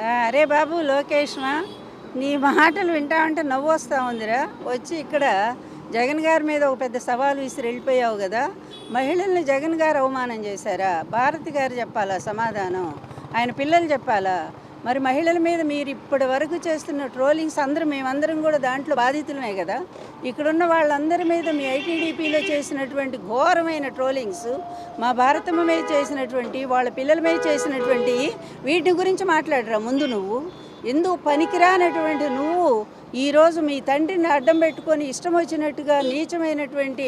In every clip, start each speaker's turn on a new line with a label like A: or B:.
A: అరే బాబు లోకేష్మా, నీ మాటలు వింటా ఉంటే నవ్వు వస్తూ ఉందిరా. వచ్చి ఇక్కడ జగన్ గారి మీద ఒక పెద్ద సవాలు విసిరి వెళ్ళిపోయావు కదా. మహిళల్ని జగన్ గారు అవమానం చేశారా? భారతి గారు చెప్పాలా సమాధానం? ఆయన పిల్లలు చెప్పాలా? మరి మహిళల మీద మీరు ఇప్పటి వరకు చేస్తున్న ట్రోలింగ్స్ మేమందరం కూడా దాంట్లో బాధితులమే కదా. ఇక్కడున్న వాళ్ళందరి మీద మీ ఐటీడీపీలో చేసినటువంటి ఘోరమైన ట్రోలింగ్స్, మా భారతమ్మ మీద చేసినటువంటి, వాళ్ళ పిల్లల మీద చేసినటువంటి వీటి గురించి మాట్లాడరా ముందు నువ్వు. ఎందుకు పనికిరానటువంటి నువ్వు ఈరోజు మీ తండ్రిని అడ్డం పెట్టుకొని ఇష్టం వచ్చినట్టుగా నీచమైనటువంటి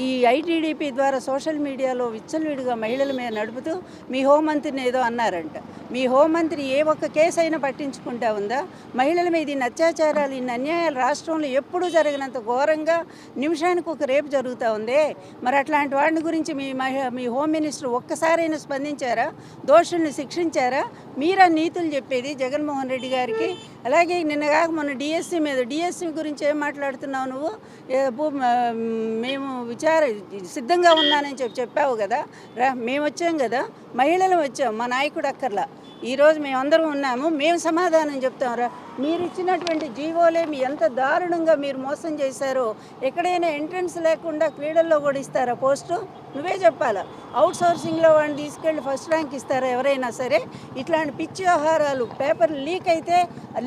A: ఈ ఐటీడీపీ ద్వారా సోషల్ మీడియాలో విచ్చలవిడిగా మహిళల మీద నడుపుతూ మీ హోంమంత్రిని ఏదో అన్నారంట. మీ హోంమంత్రి ఏ ఒక్క కేసు అయినా పట్టించుకుంటా ఉందా? మహిళల మీద ఇన్ని అత్యాచారాలు, ఇన్ని అన్యాయాలు రాష్ట్రంలో ఎప్పుడూ జరగనంత ఘోరంగా నిమిషానికి ఒక రేపు జరుగుతూ ఉందే. మరి అట్లాంటి వాడిని గురించి మీ హోమ్ మినిస్టర్ ఒక్కసారైనా స్పందించారా? దోషుల్ని శిక్షించారా? మీరా నీతులు చెప్పేది జగన్మోహన్ రెడ్డి గారికి? అలాగే నిన్నగాక మొన్న డిఎస్సి గురించి ఏం మాట్లాడుతున్నావు నువ్వు? మేము సిద్ధంగా ఉన్నానని చెప్పావు కదా. మేము వచ్చాం కదా, మహిళలు వచ్చాం, మా నాయకుడు అక్కర్లా. ఈరోజు మేమందరం ఉన్నాము, మేము సమాధానం చెప్తాంరా. మీరు ఇచ్చినటువంటి జీవోలే మీ ఎంత దారుణంగా మీరు మోసం చేశారో. ఎక్కడైనా ఎంట్రన్స్ లేకుండా క్రీడల్లో కూడా ఇస్తారా పోస్టు? నువ్వే చెప్పాలా. అవుట్ సోర్సింగ్లో వాడిని తీసుకెళ్ళి ఫస్ట్ ర్యాంక్ ఇస్తారా ఎవరైనా సరే? ఇట్లాంటి పిచ్చి వ్యవహారాలు, పేపర్ లీక్ అయితే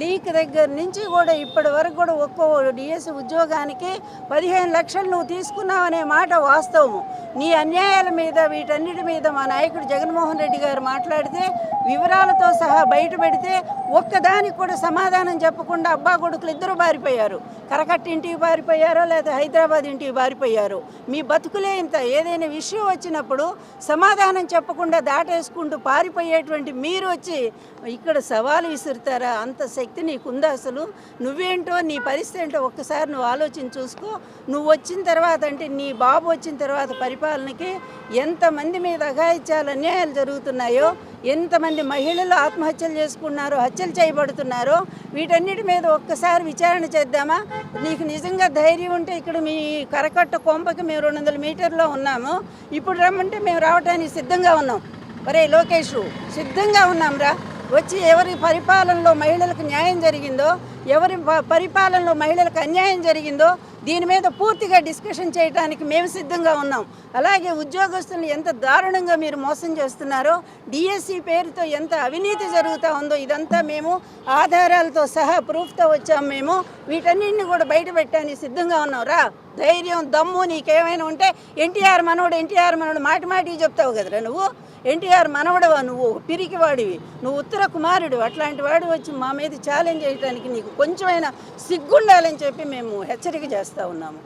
A: లీక్ దగ్గర నుంచి కూడా ఇప్పటి వరకు కూడా ఒక్కో డిఎస్సి ఉద్యోగానికి 15 లక్షలు నువ్వు తీసుకున్నావు అనే మాట వాస్తవము. నీ అన్యాయాల మీద వీటన్నిటి మీద మా నాయకుడు జగన్మోహన్ రెడ్డి గారు మాట్లాడితే వివరాలతో సహా బయట పెడితే ఒక్కదానికి కూడా సమాధానం చెప్పకుండా అబ్బా కొడుకులు ఇద్దరు బారిపోయారు. కరకట్ట ఇంటికి బారిపోయారో లేదా హైదరాబాద్ ఇంటికి బారిపోయారు. మీ బతుకులే ఇంత. ఏదైనా విషయం వచ్చినప్పుడు సమాధానం చెప్పకుండా దాటేసుకుంటూ పారిపోయేటువంటి మీరు వచ్చి ఇక్కడ సవాలు విసురుతారా? అంత శక్తి నీకుందా అసలు? నువ్వేంటో, నీ పరిస్థితి ఏంటో ఒక్కసారి నువ్వు ఆలోచన చూసుకో. నువ్వు వచ్చిన తర్వాత, అంటే నీ బాబు వచ్చిన తర్వాత పరిపాలనకి ఎంతమంది మీద అఘాయిత్యాలు, అన్యాయాలు జరుగుతున్నాయో, ఎంతమంది మహిళలు ఆత్మహత్యలు చేసుకున్నారో, హత్యలు చేయబడుతున్నారో, వీటన్నిటి మీద ఒక్కసారి విచారణ చేద్దామా? నీకు నిజంగా ధైర్యం ఉంటే ఇక్కడ మీ కరకట్ట కొంపకి మేము 200 మీటర్లో ఉన్నాము, ఇప్పుడు రమ్మంటే మేము రావడానికి సిద్ధంగా ఉన్నాం. ఒరే లోకేష్, సిద్ధంగా ఉన్నాం రా. వచ్చి ఎవరి పరిపాలనలో మహిళలకు న్యాయం జరిగిందో, ఎవరి పరిపాలనలో మహిళలకు అన్యాయం జరిగిందో దీని మీద పూర్తిగా డిస్కషన్ చేయడానికి మేము సిద్ధంగా ఉన్నాం. అలాగే ఉద్యోగస్తులను ఎంత దారుణంగా మీరు మోసం చేస్తున్నారో, డిఎస్సి పేరుతో ఎంత అవినీతి జరుగుతూ ఉందో, ఇదంతా మేము ఆధారాలతో సహా ప్రూఫ్తో వచ్చాము. మేము వీటన్నిటిని కూడా బయట పెట్టడానికి సిద్ధంగా ఉన్నాం. రా, ధైర్యం, దమ్ము నీకేమైనా ఉంటే ఎన్టీఆర్ మనవడు మాటికి చెప్తావు కదరా నువ్వు. ఎన్టీఆర్ మనవడవా నువ్వు? పిరికివాడివి నువ్వు, ఉత్తర కుమారుడు. అట్లాంటి వాడు వచ్చి మా మీద ఛాలెంజ్ చేయడానికి నీకు కొంచెమైనా సిగ్గుండాలని చెప్పి మేము హెచ్చరిక చేస్తూ ఉన్నాము.